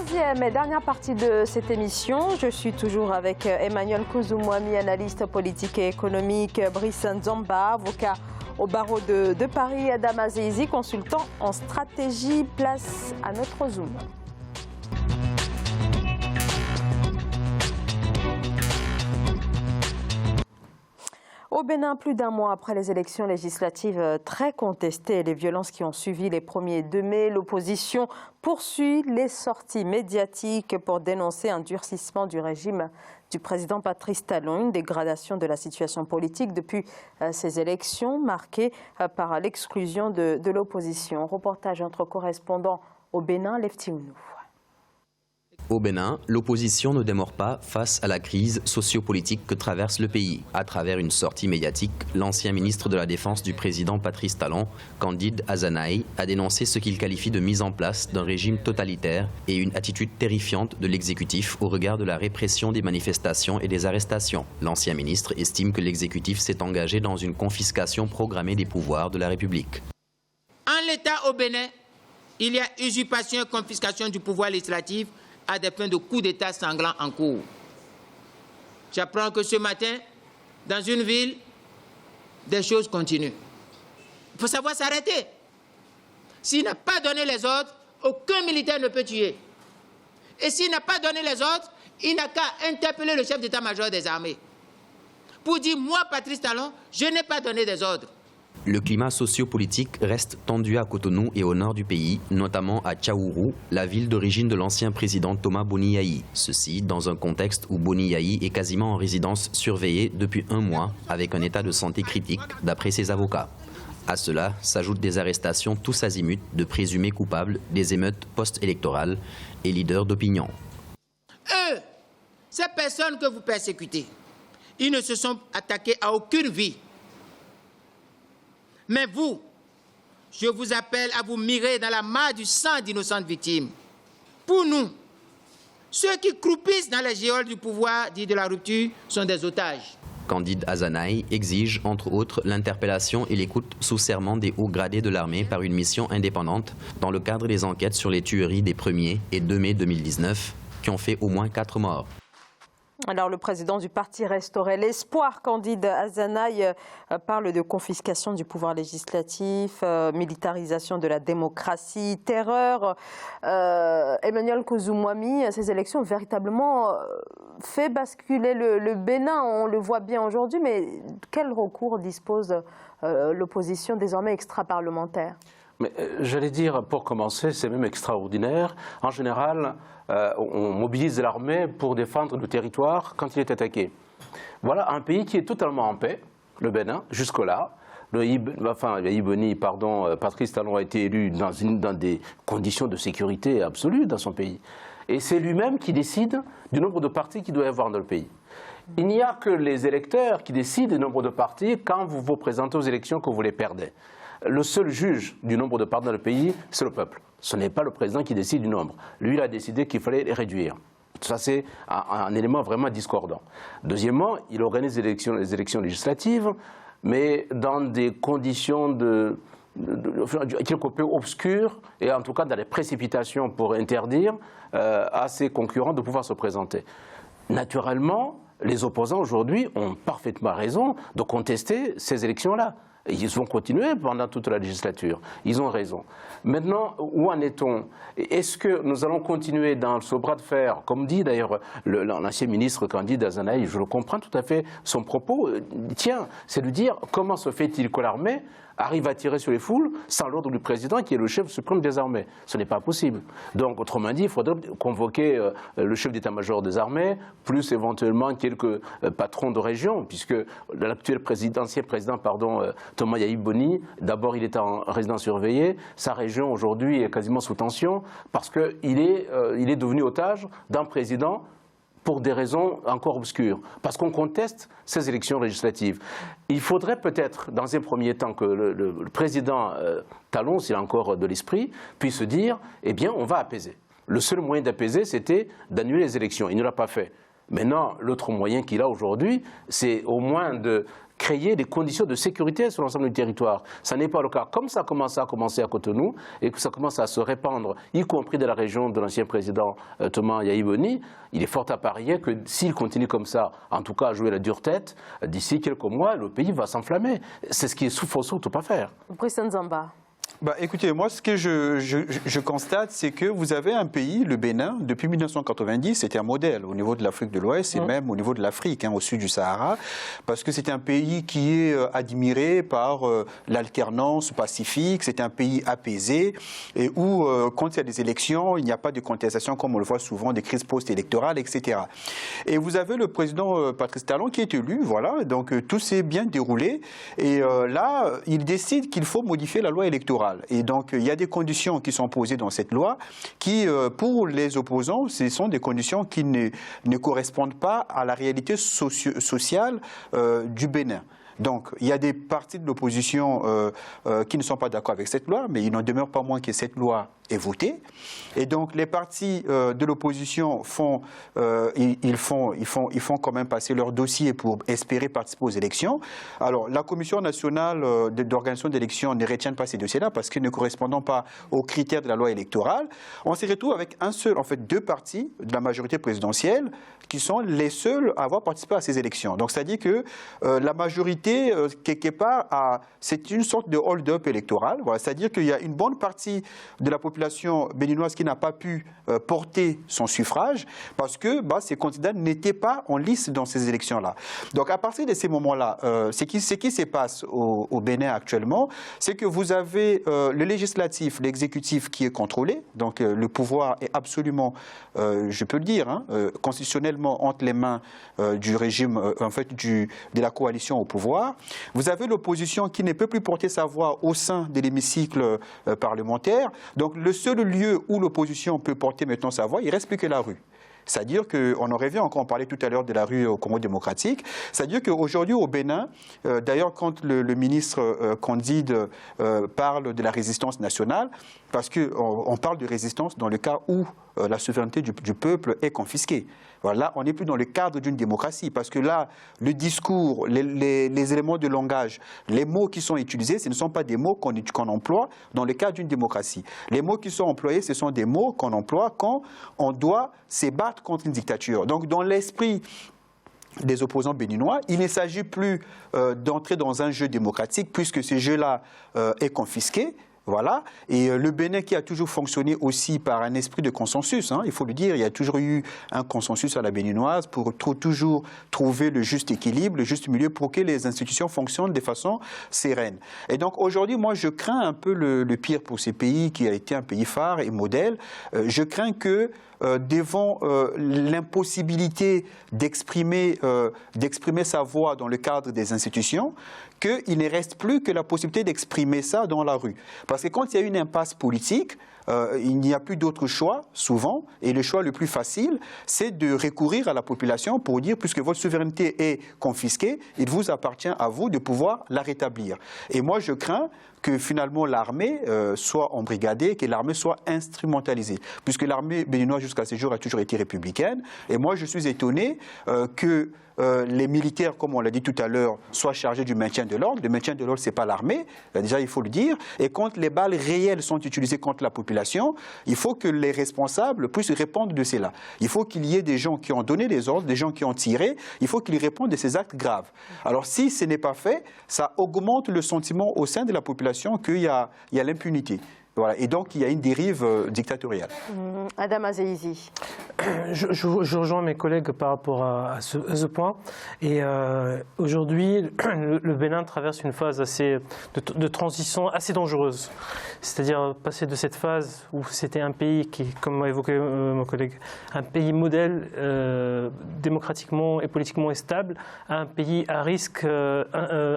Troisième et dernière partie de cette émission, je suis toujours avec Emmanuel Kouzoumoami, analyste politique et économique, Brice Nzamba, avocat au barreau de Paris, Adam Azeizi, consultant en stratégie. Place à notre Zoom. Au Bénin, plus d'un mois après les élections législatives très contestées et les violences qui ont suivi les 1er et 2 mai, l'opposition poursuit les sorties médiatiques pour dénoncer un durcissement du régime du président Patrice Talon, une dégradation de la situation politique depuis ces élections marquées par l'exclusion de l'opposition. Reportage entre correspondants au Bénin, Lefti Ounou. Au Bénin, l'opposition ne démord pas face à la crise sociopolitique que traverse le pays. À travers une sortie médiatique, l'ancien ministre de la Défense du président Patrice Talon, Candide Azanaï, a dénoncé ce qu'il qualifie de mise en place d'un régime totalitaire et une attitude terrifiante de l'exécutif au regard de la répression des manifestations et des arrestations. L'ancien ministre estime que l'exécutif s'est engagé dans une confiscation programmée des pouvoirs de la République. En l'état au Bénin, il y a usurpation et confiscation du pouvoir législatif à des fins de coups d'État sanglants en cours. J'apprends que ce matin, dans une ville, des choses continuent. Il faut savoir s'arrêter. S'il n'a pas donné les ordres, aucun militaire ne peut tuer. Et s'il n'a pas donné les ordres, il n'a qu'à interpeller le chef d'état-major des armées pour dire, moi, Patrice Talon, je n'ai pas donné des ordres. Le climat sociopolitique reste tendu à Cotonou et au nord du pays, notamment à Tchaourou, la ville d'origine de l'ancien président Thomas Boni Yayi. Ceci dans un contexte où Boni Yayi est quasiment en résidence surveillée depuis 1 mois, avec un état de santé critique, d'après ses avocats. À cela s'ajoutent des arrestations tous azimuts de présumés coupables des émeutes post-électorales et leaders d'opinion. Eux, ces personnes que vous persécutez, ils ne se sont attaqués à aucune vie. Mais vous, je vous appelle à vous mirer dans la mare du sang d'innocentes victimes. Pour nous, ceux qui croupissent dans les geôles du pouvoir dit de la rupture sont des otages. Candide Azanaï exige, entre autres, l'interpellation et l'écoute sous serment des hauts gradés de l'armée par une mission indépendante dans le cadre des enquêtes sur les tueries des 1er et 2 mai 2019 qui ont fait au moins 4 morts. Alors, le président du parti Restaurer l'Espoir, Candide Azanaï, parle de confiscation du pouvoir législatif, militarisation de la démocratie, terreur. Emmanuel Kouzoumoami, ces élections ont véritablement fait basculer le Bénin. On le voit bien aujourd'hui, mais quel recours dispose l'opposition désormais extra-parlementaire ? Mais j'allais dire, pour commencer, c'est même extraordinaire. En général, on mobilise l'armée pour défendre le territoire quand il est attaqué. Voilà un pays qui est totalement en paix, le Bénin, jusque-là. Patrice Talon a été élu dans des conditions de sécurité absolues dans son pays. Et c'est lui-même qui décide du nombre de partis qu'il doit y avoir dans le pays. Il n'y a que les électeurs qui décident du nombre de partis quand vous vous présentez aux élections que vous les perdez. Le seul juge du nombre de partis dans le pays, c'est le peuple. Ce n'est pas le président qui décide du nombre. Lui, il a décidé qu'il fallait les réduire. Ça, c'est un élément vraiment discordant. Deuxièmement, il organise les élections législatives, mais dans des conditions quelque peu obscures, et en tout cas dans les précipitations pour interdire à ses concurrents de pouvoir se présenter. Naturellement, les opposants aujourd'hui ont parfaitement raison de contester ces élections-là. Ils vont continuer pendant toute la législature. Ils ont raison. Maintenant, où en est-on? Est-ce que nous allons continuer dans ce bras de fer, comme dit d'ailleurs l'ancien ministre Candide Azanaï, je le comprends tout à fait, son propos, tiens, c'est de dire comment se fait-il que l'armée arrive à tirer sur les foules sans l'ordre du président qui est le chef suprême des armées. Ce n'est pas possible. Donc, autrement dit, il faudrait convoquer le chef d'état-major des armées, plus éventuellement quelques patrons de région, puisque l'actuel ancien président, Thomas Yayi Boni, d'abord il était en résidence surveillée, sa région aujourd'hui est quasiment sous tension, parce qu'il est devenu otage d'un président pour des raisons encore obscures, parce qu'on conteste ces élections législatives. Il faudrait peut-être, dans un premier temps, que le président Talon, s'il a encore de l'esprit, puisse dire, eh bien, on va apaiser. Le seul moyen d'apaiser, c'était d'annuler les élections. Il ne l'a pas fait. Maintenant, l'autre moyen qu'il a aujourd'hui, c'est au moins créer des conditions de sécurité sur l'ensemble du territoire. Ça n'est pas le cas. Comme ça a commencé à Cotonou et que ça commence à se répandre, y compris dans la région de l'ancien président Thomas Yaïboni, il est fort à parier que s'il continue comme ça, en tout cas à jouer la dure tête, d'ici quelques mois, le pays va s'enflammer. C'est ce qu'il ne faut surtout pas faire. Brice Nzamba. Écoutez, moi, ce que je constate, c'est que vous avez un pays, le Bénin, depuis 1990, c'était un modèle au niveau de l'Afrique de l'Ouest et même au niveau de l'Afrique, au sud du Sahara, parce que c'est un pays qui est admiré par l'alternance pacifique, c'est un pays apaisé, et où, quand il y a des élections, il n'y a pas de contestation, comme on le voit souvent, des crises post-électorales, etc. Et vous avez le président Patrice Talon qui est élu, voilà, donc tout s'est bien déroulé, et là, il décide qu'il faut modifier la loi électorale. Et donc, il y a des conditions qui sont posées dans cette loi qui, pour les opposants, ce sont des conditions qui ne correspondent pas à la réalité sociale du Bénin. Donc, il y a des partis de l'opposition qui ne sont pas d'accord avec cette loi, mais il n'en demeure pas moins que cette loi est votée. Et donc, les partis de l'opposition font quand même passer leur dossier pour espérer participer aux élections. Alors, la Commission nationale d'organisation d'élections ne retient pas ces dossiers-là parce qu'ils ne correspondent pas aux critères de la loi électorale. On se retrouve avec deux partis de la majorité présidentielle qui sont les seuls à avoir participé à ces élections. Donc, c'est-à-dire que la majorité, quelque part, c'est une sorte de hold-up électoral. Voilà, c'est-à-dire qu'il y a une bonne partie de la population béninoise qui n'a pas pu porter son suffrage parce que ces candidats n'étaient pas en lice dans ces élections-là. Donc, à partir de ces moments-là, ce qui se passe au Bénin actuellement, c'est que vous avez le législatif, l'exécutif qui est contrôlé. Donc, le pouvoir est absolument, je peux le dire, constitutionnellement entre les mains du régime, de la coalition au pouvoir. Vous avez l'opposition qui ne peut plus porter sa voix au sein de l'hémicycle parlementaire. Donc, le seul lieu où l'opposition peut porter maintenant sa voix, il ne reste plus que la rue. C'est-à-dire qu'on en revient encore, on parlait tout à l'heure de la rue au Congo démocratique, c'est-à-dire qu'aujourd'hui au Bénin, d'ailleurs quand le ministre Candide parle de la résistance nationale, parce qu'on parle de résistance dans le cas où la souveraineté du peuple est confisquée. Voilà, on n'est plus dans le cadre d'une démocratie, parce que là, le discours, les éléments de langage, les mots qui sont utilisés, ce ne sont pas des mots qu'on emploie dans le cadre d'une démocratie. Les mots qui sont employés, ce sont des mots qu'on emploie quand on doit se battre contre une dictature. Donc, dans l'esprit des opposants béninois, il ne s'agit plus d'entrer dans un jeu démocratique, puisque ce jeu-là est confisqué. Voilà. Et le Bénin qui a toujours fonctionné aussi par un esprit de consensus, il faut le dire, il y a toujours eu un consensus à la béninoise pour toujours trouver le juste équilibre, le juste milieu pour que les institutions fonctionnent de façon sereine. Et donc aujourd'hui, moi je crains un peu le pire pour ces pays qui a été un pays phare et modèle. Je crains que devant l'impossibilité d'exprimer sa voix dans le cadre des institutions, qu'il ne reste plus que la possibilité d'exprimer ça dans la rue. Parce que quand il y a une impasse politique, il n'y a plus d'autre choix, souvent, et le choix le plus facile, c'est de recourir à la population pour dire, puisque votre souveraineté est confisquée, il vous appartient à vous de pouvoir la rétablir. Et moi, je crains que finalement l'armée soit embrigadée, que l'armée soit instrumentalisée, puisque l'armée béninoise jusqu'à ce jour a toujours été républicaine. Et moi, je suis étonné que les militaires, comme on l'a dit tout à l'heure, soient chargés du maintien de l'ordre. Le maintien de l'ordre, ce n'est pas l'armée, déjà il faut le dire. Et quand les balles réelles sont utilisées contre la population, il faut que les responsables puissent répondre de cela. Il faut qu'il y ait des gens qui ont donné des ordres, des gens qui ont tiré, il faut qu'ils répondent de ces actes graves. Alors si ce n'est pas fait, ça augmente le sentiment au sein de la population qu'il y a l'impunité. Voilà. Et donc, il y a une dérive dictatoriale. Adam Azeizi. Je rejoins mes collègues par rapport à ce point. Et aujourd'hui, le Bénin traverse une phase de transition assez dangereuse. C'est-à-dire passer de cette phase où c'était un pays qui, comme l'a évoqué mon collègue, un pays modèle démocratiquement et politiquement stable, à un pays à risque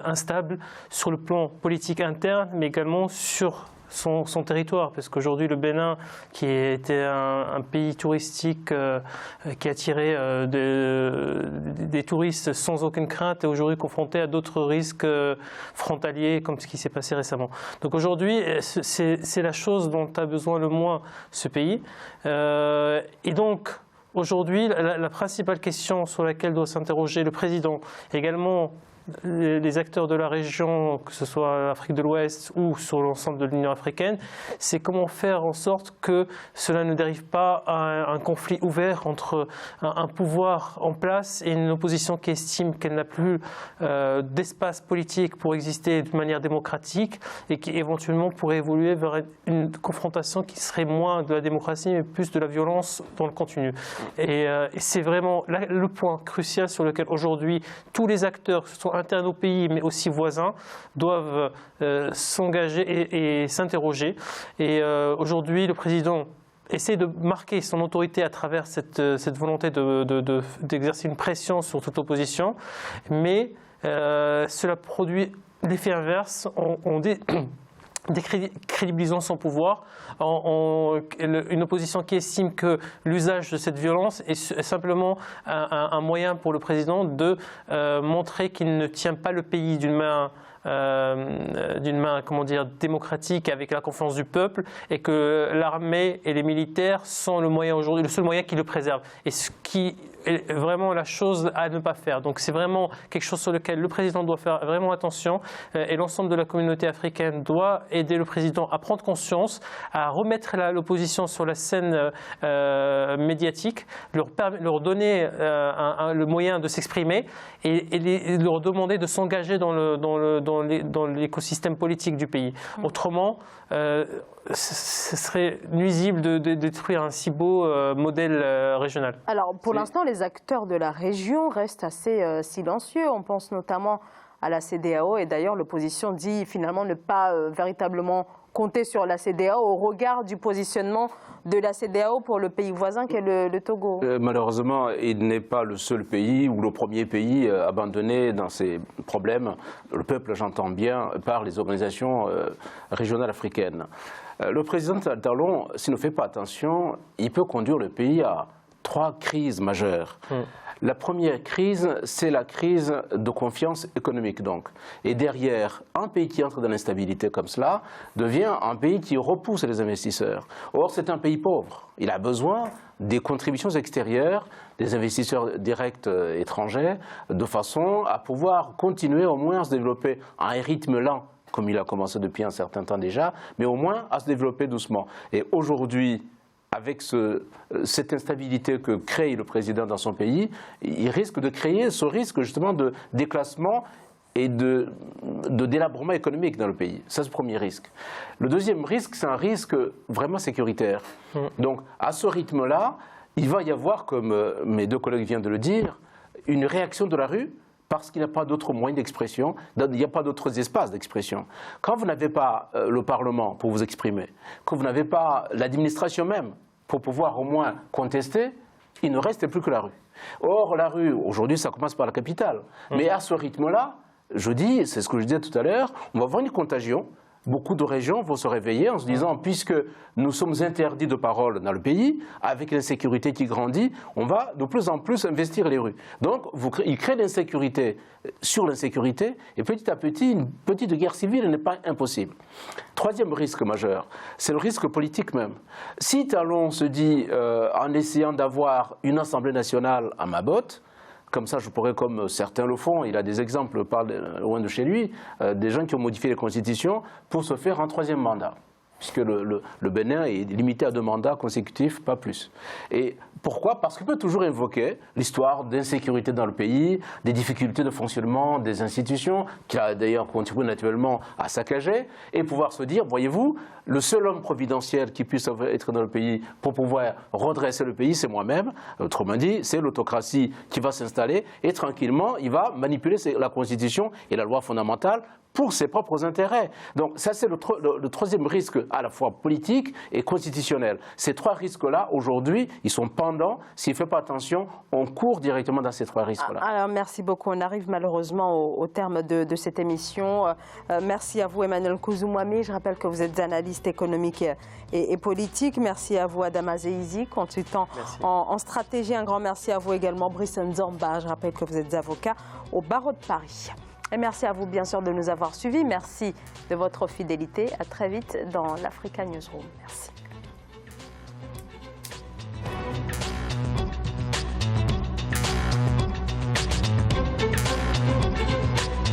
instable sur le plan politique interne, mais également sur son territoire, parce qu'aujourd'hui le Bénin, qui était un pays touristique qui attirait des touristes sans aucune crainte, est aujourd'hui confronté à d'autres risques frontaliers, comme ce qui s'est passé récemment. Donc aujourd'hui, c'est la chose dont a besoin le moins ce pays. Et donc, aujourd'hui, la principale question sur laquelle doit s'interroger le président, également les acteurs de la région, que ce soit l'Afrique de l'Ouest ou sur l'ensemble de l'Union africaine, c'est comment faire en sorte que cela ne dérive pas à un conflit ouvert entre un pouvoir en place et une opposition qui estime qu'elle n'a plus d'espace politique pour exister de manière démocratique et qui éventuellement pourrait évoluer vers une confrontation qui serait moins de la démocratie mais plus de la violence dans le continu. Et c'est vraiment le point crucial sur lequel aujourd'hui tous les acteurs, que ce soit internes au pays mais aussi voisins, doivent s'engager et s'interroger. Et aujourd'hui, le président essaie de marquer son autorité à travers cette volonté d'exercer une pression sur toute l'opposition, mais cela produit l'effet inverse en décrédibilisant son pouvoir, une opposition qui estime que l'usage de cette violence est simplement un moyen pour le président de montrer qu'il ne tient pas le pays d'une main comment dire, démocratique avec la confiance du peuple et que l'armée et les militaires sont le seul moyen qui le préserve. Et ce qui est vraiment la chose à ne pas faire. Donc c'est vraiment quelque chose sur lequel le président doit faire vraiment attention et l'ensemble de la communauté africaine doit aider le président à prendre conscience, à remettre l'opposition sur la scène médiatique, leur donner le moyen de s'exprimer et leur demander de s'engager dans l'écosystème politique du pays. Autrement, ce serait nuisible de détruire un si beau modèle régional. Alors, pour l'instant, les acteurs de la région restent assez silencieux. On pense notamment à la CEDEAO et d'ailleurs, l'opposition dit finalement ne pas véritablement compter sur la CEDEAO au regard du positionnement de la CEDEAO pour le pays voisin qu'est le Togo. Malheureusement, il n'est pas le seul pays ou le premier pays abandonné dans ses problèmes. Le peuple, j'entends bien, par les organisations régionales africaines. Le président Talon, s'il ne fait pas attention, il peut conduire le pays à 3 crises majeures. La première crise, c'est la crise de confiance économique, donc. Et derrière, un pays qui entre dans l'instabilité comme cela devient un pays qui repousse les investisseurs. Or, c'est un pays pauvre. Il a besoin des contributions extérieures, des investisseurs directs étrangers, de façon à pouvoir continuer au moins à se développer à un rythme lent, comme il a commencé depuis un certain temps déjà, mais au moins à se développer doucement. Et aujourd'hui, avec cette instabilité que crée le président dans son pays, il risque de créer ce risque justement de déclassement et de délabrement économique dans le pays. Ça, c'est le premier risque. Le deuxième risque, c'est un risque vraiment sécuritaire. Donc, à ce rythme-là, il va y avoir, comme mes 2 collègues viennent de le dire, une réaction de la rue, parce qu'il n'y a pas d'autres moyens d'expression, il n'y a pas d'autres espaces d'expression. Quand vous n'avez pas le Parlement pour vous exprimer, quand vous n'avez pas l'administration même pour pouvoir au moins contester, il ne reste plus que la rue. Or, la rue, aujourd'hui, ça commence par la capitale. Mais à ce rythme-là, je dis, c'est ce que je disais tout à l'heure, on va avoir une contagion. Beaucoup de régions vont se réveiller en se disant, puisque nous sommes interdits de parole dans le pays, avec l'insécurité qui grandit, on va de plus en plus investir les rues. Donc, il crée l'insécurité sur l'insécurité, et petit à petit, une petite guerre civile n'est pas impossible. Troisième risque majeur, c'est le risque politique même. Si Talon se dit, en essayant d'avoir une Assemblée nationale à ma botte, comme ça, je pourrais, comme certains le font, il a des exemples loin de chez lui, des gens qui ont modifié les constitutions pour se faire un 3e mandat, puisque le Bénin est limité à 2 mandats consécutifs, pas plus. Et pourquoi? Parce qu'il peut toujours invoquer l'histoire d'insécurité dans le pays, des difficultés de fonctionnement des institutions, qu'il a d'ailleurs contribué naturellement à saccager, et pouvoir se dire, voyez-vous, le seul homme providentiel qui puisse être dans le pays pour pouvoir redresser le pays, c'est moi-même. Autrement dit, c'est l'autocratie qui va s'installer, et tranquillement, il va manipuler la Constitution et la loi fondamentale pour ses propres intérêts. Donc ça, c'est le 3e risque, à la fois politique et constitutionnel. Ces 3 risques-là, aujourd'hui, ils sont pendants. S'il ne fait pas attention, on court directement dans ces 3 risques-là. Alors, merci beaucoup. On arrive malheureusement au terme de cette émission. Merci à vous, Emmanuel Kouzou-Moami. Je rappelle que vous êtes analyste économique et politique. Merci à vous, Adama Zeizi, consultant en stratégie. Un grand merci à vous également, Brice Nzamba. Je rappelle que vous êtes avocat au barreau de Paris. Et merci à vous, bien sûr, de nous avoir suivis. Merci de votre fidélité. À très vite dans l'Africa Newsroom. Merci.